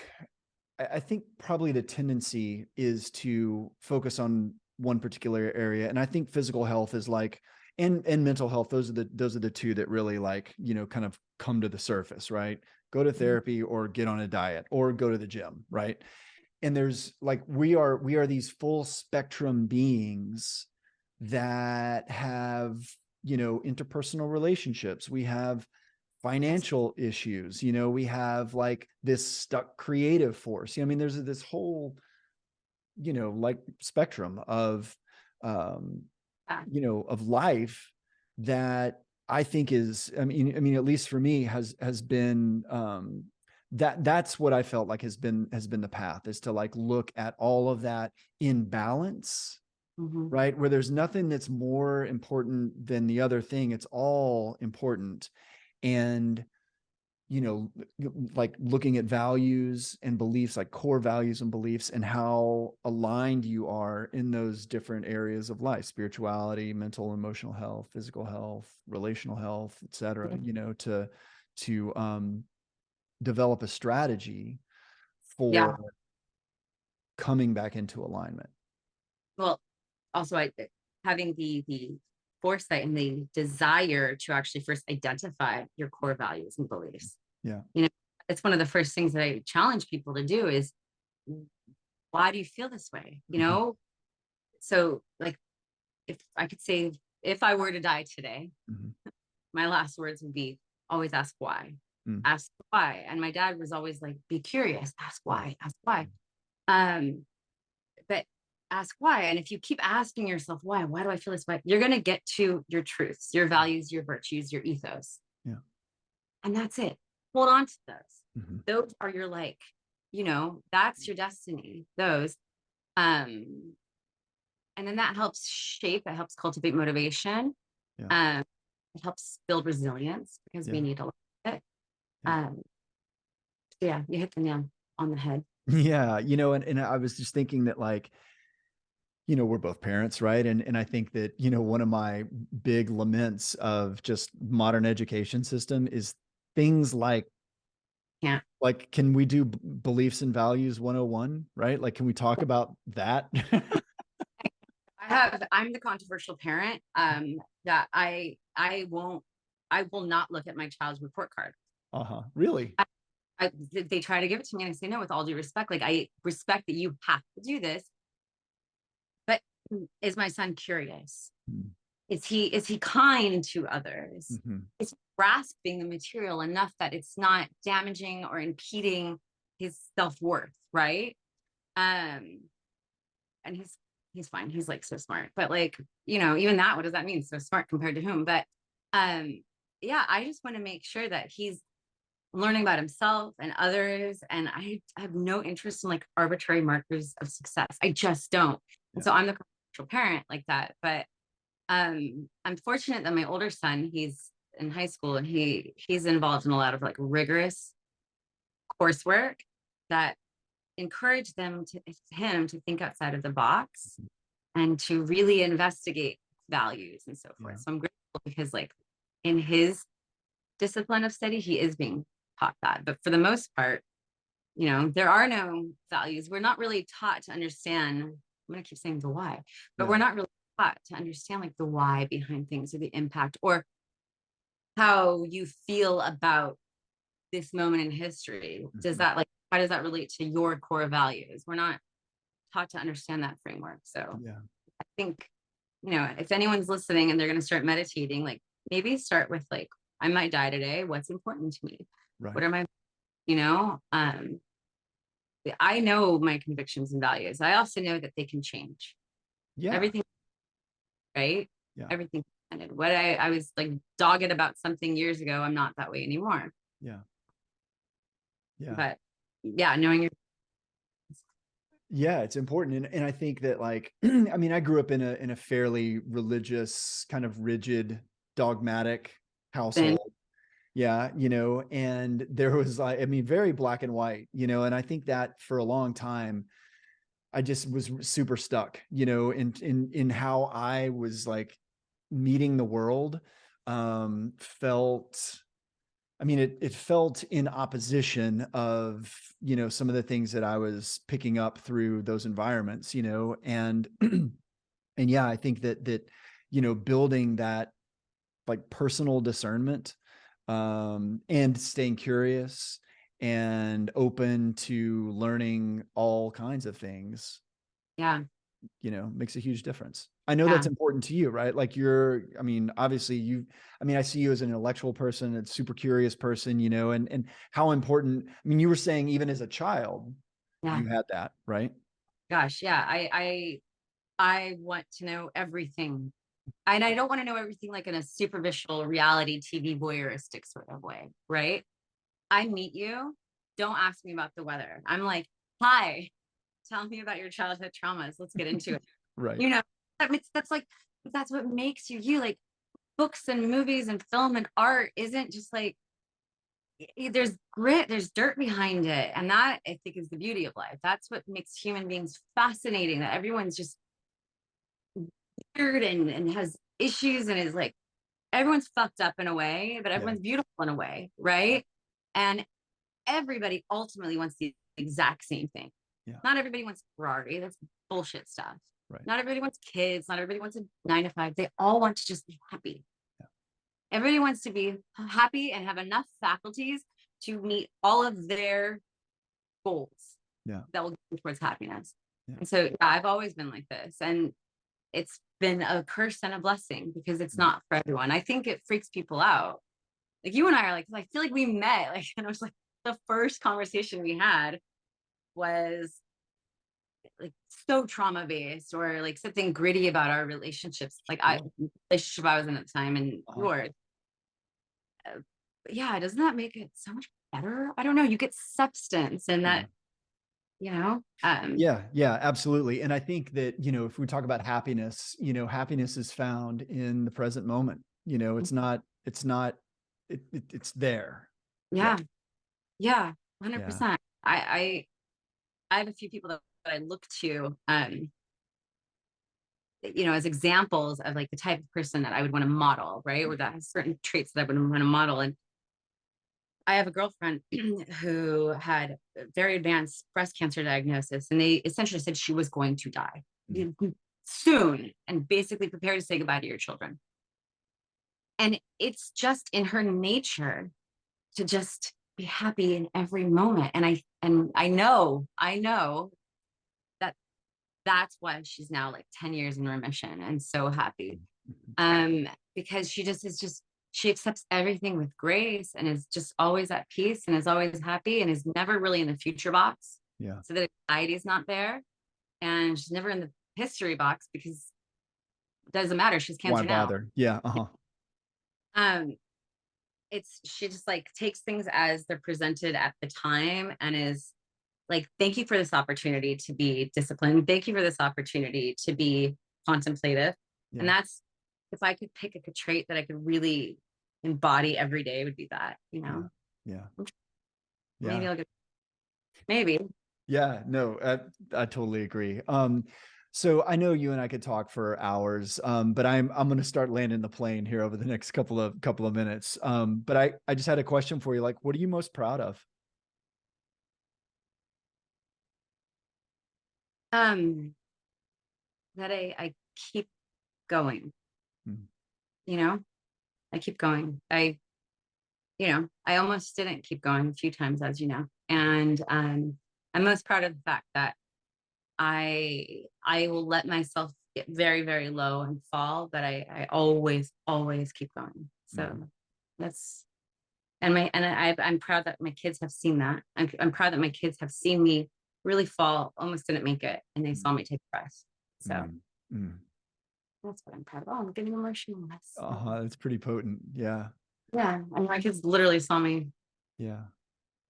I think probably the tendency is to focus on one particular area. And I think physical health is like, and mental health, those are the two that really like, you know, kind of come to the surface, right? Go to Mhm. therapy or get on a diet or go to the gym, right? And there's like, we are these full spectrum beings that have, you know, interpersonal relationships. We have Yes. financial issues, you know, we have like this stuck creative force. I mean, there's this whole, you know, like spectrum of, um, Yeah. you know, of life that I think is, I mean, at least for me has been, that's what I felt like has been the path, is to like look at all of that in balance, Mhm. right? Where there's nothing that's more important than the other thing. It's all important. And, you know, like looking at values and beliefs, like core values and beliefs, and how aligned you are in those different areas of life, spirituality, mental, emotional health, physical health, relational health, et cetera, you know, to develop a strategy for Yeah. coming back into alignment. Well, also having the foresight and the desire to actually first identify your core values and beliefs. Yeah. You know, it's one of the first things that I challenge people to do is, why do you feel this way? You Mhm. know, so like, if I could say, if I were to die today, Mhm. my last words would be, always ask why. Mm. Ask why. And my dad was always like, be curious, ask why, ask why. Um, but ask why. And if you keep asking yourself, why do I feel this way? You're going to get to your truths, your values, your virtues, your ethos. Yeah. And that's it. Hold on to those. Mhm. Those are your, like, you know, that's your destiny. Those. Um, and then that helps shape, it helps cultivate motivation. Yeah. Um, it helps build resilience because we Yeah. need a lot of it. Yeah. Um, yeah, you hit the nail on the head. Yeah. You know, and I was just thinking that like, you know, we're both parents, right? And I think that, you know, one of my big laments of just modern education system is things Yeah. like can we do beliefs and values 101, right? Like can we talk about that? I'm the controversial parent, that I will not look at my child's report card. Uh-huh. Really? They try to give it to me and I say no, with all due respect. Like, I respect that you have to do this, but is my son curious? Mm-hmm. Is he kind to others? Mm-hmm. Is he grasping the material enough that it's not damaging or impeding his self-worth, right? Um, and he's fine. He's like so smart. But like, you know, even that, what does that mean? So smart compared to whom? But um, yeah, I just want to make sure that he's learning about himself and others. And I have no interest in like arbitrary markers of success. I just don't. And Yeah. so I'm the controversial parent like that. But I'm fortunate that my older son, he's in high school and he's involved in a lot of like rigorous coursework that encourage him to think outside of the box and to really investigate values and so Yeah. forth. So I'm grateful because like in his discipline of study, he is being taught that. But for the most part, you know, there are no values. We're not really taught to understand. I'm going to keep saying the why, but Yeah. we're not really taught to understand like the why behind things or the impact or how you feel about this moment in history. Does Mm-hmm. that like, how does that relate to your core values? We're not taught to understand that framework. So Yeah. I think you know, if anyone's listening and they're going to start meditating, like maybe start with like, I might die today. What's important to me? Right. What are my, you know, I know my convictions and values. I also know that they can change. Yeah. Everything, right? Yeah. Everything. And what I was like dogged about something years ago, I'm not that way anymore. Yeah. Yeah. But yeah, knowing your Yeah, it's important. And I think that like, I mean, I grew up in a fairly religious, kind of rigid, dogmatic sin. household. Yeah, you know, and there was like, I mean, very black and white, you know, and I think that for a long time, I just was super stuck, you know, in how I was like meeting the world. Felt, I mean, it felt in opposition of, you know, some of the things that I was picking up through those environments, you know, and and yeah, I think that you know, building that like personal discernment, and staying curious and open to learning all kinds of things, Yeah. you know, makes a huge difference. I know Yeah. that's important to you, right? Like you're, I mean, obviously you, I mean, I see you as an intellectual person, a super curious person, you know, and how important, I mean, you were saying even as a child, Yeah. you had that, right? Gosh. Yeah. I want to know everything. And I don't want to know everything like in a superficial reality TV voyeuristic sort of way, right? I meet you, don't ask me about the weather. I'm like, hi, tell me about your childhood traumas. Let's get into it. Right. You know, that's like, that's what makes you you. Like books and movies and film and art isn't just like, there's grit, there's dirt behind it. And that I think is the beauty of life. That's what makes human beings fascinating, that everyone's just weird and has issues and is like, everyone's fucked up in a way, but Yeah. everyone's beautiful in a way, right? And everybody ultimately wants the exact same thing. Yeah. Not everybody wants Ferrari. That's bullshit stuff. Right. Not everybody wants kids. Not everybody wants a 9 to 5. They all want to just be happy. Yeah. Everybody wants to be happy and have enough faculties to meet all of their goals Yeah. that will go towards happiness. Yeah. And so yeah, I've always been like this. And it's been a curse and a blessing because it's Yeah. not for everyone. I think it freaks people out. Like you and I are like, I feel like we met, like, and it was like the first conversation we had was like so trauma based or like something gritty about our relationships. Like relationship I was in at the time and Uh-huh. yours. But yeah, doesn't that make it so much better? I don't know. You get substance and Yeah. that, you know, Yeah, yeah, absolutely. And I think that, you know, if we talk about happiness, you know, happiness is found in the present moment. You know, it's there. Yeah. yeah, yeah, Yeah. 100%. I have a few people that I look to, you know, as examples of like the type of person that I would want to model, right? Or that has certain traits that I would want to model. And I have a girlfriend who had a very advanced breast cancer diagnosis, and they essentially said she was going to die soon and basically prepare to say goodbye to your children. And it's just in her nature to just be happy in every moment. And I know that that's why she's now like 10 years in remission and so happy. Because she just is just, she accepts everything with grace and is just always at peace and is always happy and is never really in the future box. Yeah. So the anxiety is not there. And she's never in the history box because it doesn't matter. She's Why cancer now. bother? Yeah. Uh-huh. Um, it's she just like takes things as they're presented at the time and is like, thank you for this opportunity to be disciplined. Thank you for this opportunity to be contemplative. Yeah. And that's, if I could pick a trait that I could really embody every day, would be that, you Yeah. know, Yeah. maybe Yeah. I'll get, maybe. Yeah. No, I totally agree. So I know you and I could talk for hours, but I'm going to start landing the plane here over the next couple of minutes. But I just had a question for you. Like, what are you most proud of? Um, that I keep going, Mm. you know, I keep going. I almost didn't keep going a few times, as you know. And I'm most proud of the fact that I will let myself get very, very low and fall, but I always, always keep going. So that's, I'm proud that my kids have seen that. I'm proud that my kids have seen me really fall, almost didn't make it, and they saw me take a breath. So that's what I'm proud of. Oh, I'm getting emotional. That's pretty potent. Yeah. Yeah. And my kids literally saw me. Yeah.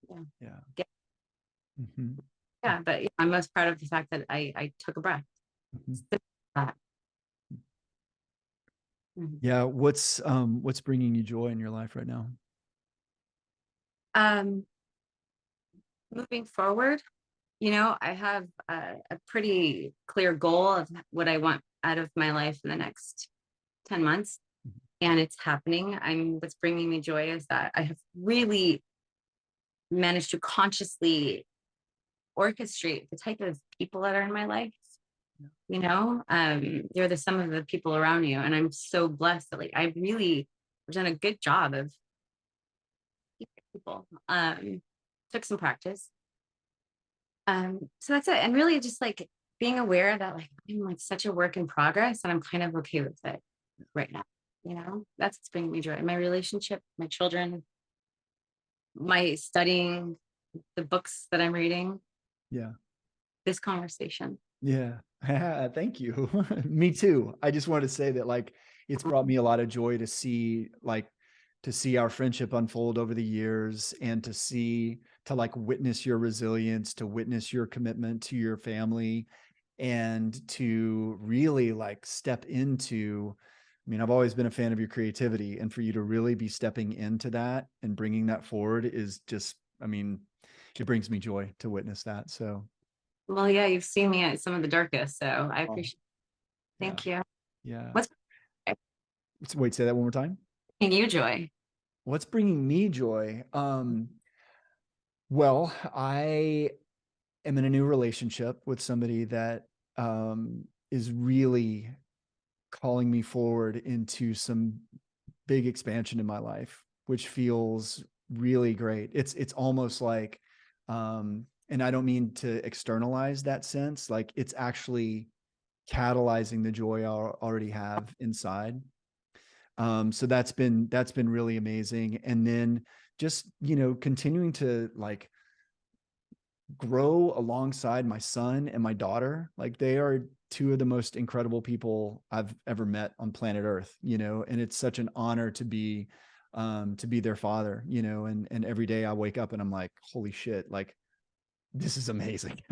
Yeah. Yeah. Mm-hmm. Yeah. But yeah, I'm most proud of the fact that I took a breath. Mm-hmm. Yeah. What's bringing you joy in your life right now? Moving forward, I have a pretty clear goal of what I want out of my life in the next 10 months. And it's happening. What's bringing me joy is that I have really managed to consciously orchestrate the type of people that are in my life. They're some of the people around you. And I'm so blessed that I really have done a good job of people. Took some practice. So that's it. And really just being aware that I'm such a work in progress, and I'm kind of okay with it right now. That's what's bringing me joy. My relationship, my children, my studying, the books that I'm reading. Yeah. This conversation. Yeah. Thank you. Me too. I just wanted to say that it's brought me a lot of joy to see our friendship unfold over the years, and to witness your resilience, to witness your commitment to your family, and to really step into, I mean, I've always been a fan of your creativity, and for you to really be stepping into that and bringing that forward is just, I mean, it brings me joy to witness that. So. Well, yeah, you've seen me at some of the darkest, so I appreciate it. Thank you. Yeah. What's Wait, say that one more time. bringing you joy? What's bringing me joy? Well, I am in a new relationship with somebody that is really calling me forward into some big expansion in my life, which feels really great. It's almost and I don't mean to externalize that sense, it's actually catalyzing the joy I already have inside. So that's been really amazing. And then just, continuing to grow alongside my son and my daughter. They are two of the most incredible people I've ever met on planet Earth, and it's such an honor to be their father, and every day I wake up and I'm like, holy shit, this is amazing.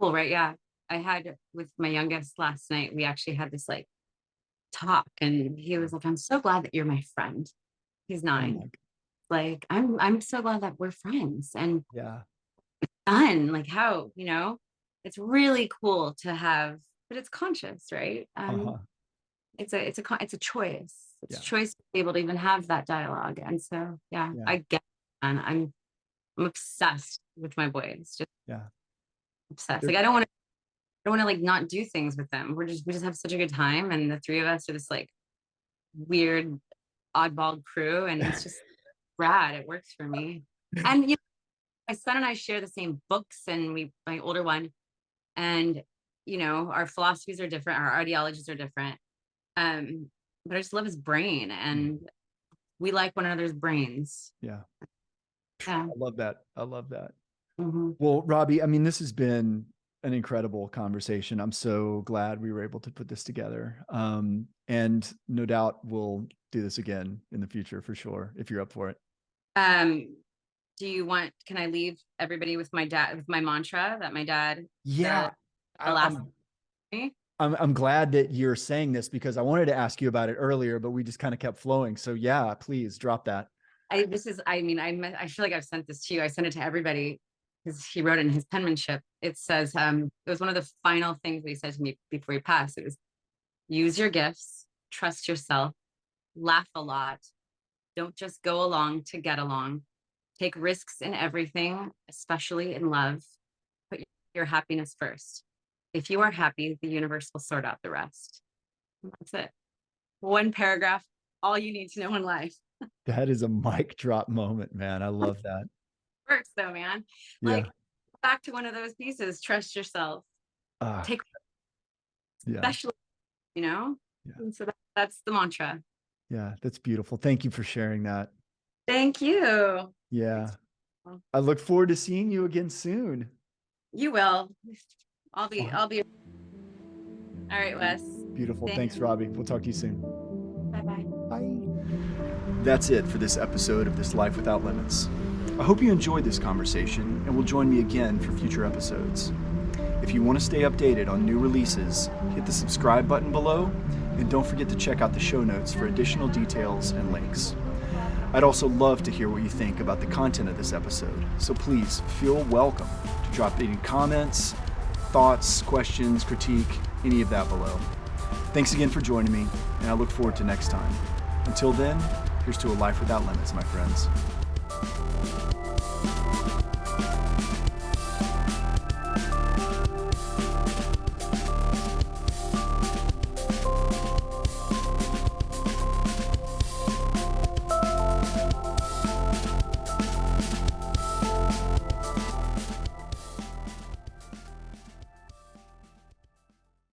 Cool, right? Yeah. I had with my youngest last night, we actually had this talk, and he was like, I'm so glad that you're my friend. He's 9. I'm so glad that we're friends. And Yeah. fun, how, it's really cool to have, but it's conscious, right? It's a choice. It's a choice to be able to even have that dialogue. And so, yeah. I get it, and I'm obsessed with my boys. Just obsessed. I don't want to not do things with them. We just have such a good time, and the three of us are this weird oddball crew, and it's just rad. It works for me. And my son and I share the same books, and my older one, and our philosophies are different, our ideologies are different. But I just love his brain, and we like one another's brains. Yeah. I love that. Mm-hmm. Well, Robbi, I mean, this has been an incredible conversation. I'm so glad we were able to put this together. And no doubt we'll do this again in the future for sure, if you're up for it. Can I leave everybody with my mantra that my dad said the last I'm glad that you're saying this, because I wanted to ask you about it earlier, but we just kind of kept flowing. So yeah, please drop that. I feel like I've sent this to you. I sent it to everybody because he wrote it in his penmanship. It says, it was one of the final things that he said to me before he passed. It was, use your gifts, trust yourself, laugh a lot. Don't just go along to get along. Take risks in everything, especially in love. Put your happiness first. If you are happy, the universe will sort out the rest. And that's it. One paragraph, all you need to know in life. That is a mic drop moment, man. I love that. Works though, man. Back to one of those pieces, trust yourself. Take Yeah. especially, you know? Yeah. And so that's the mantra. Yeah. That's beautiful. Thank you for sharing that. Thank you. Yeah. I look forward to seeing you again soon. You will. I'll be all right, Wes. Beautiful. Thanks, Robbi. We'll talk to you soon. Bye-bye. Bye. That's it for this episode of This Life Without Limits. I hope you enjoyed this conversation and will join me again for future episodes. If you want to stay updated on new releases, hit the subscribe button below, and don't forget to check out the show notes for additional details and links. I'd also love to hear what you think about the content of this episode, so please feel welcome to drop any comments, thoughts, questions, critique, any of that below. Thanks again for joining me, and I look forward to next time. Until then, here's to a life without limits, my friends.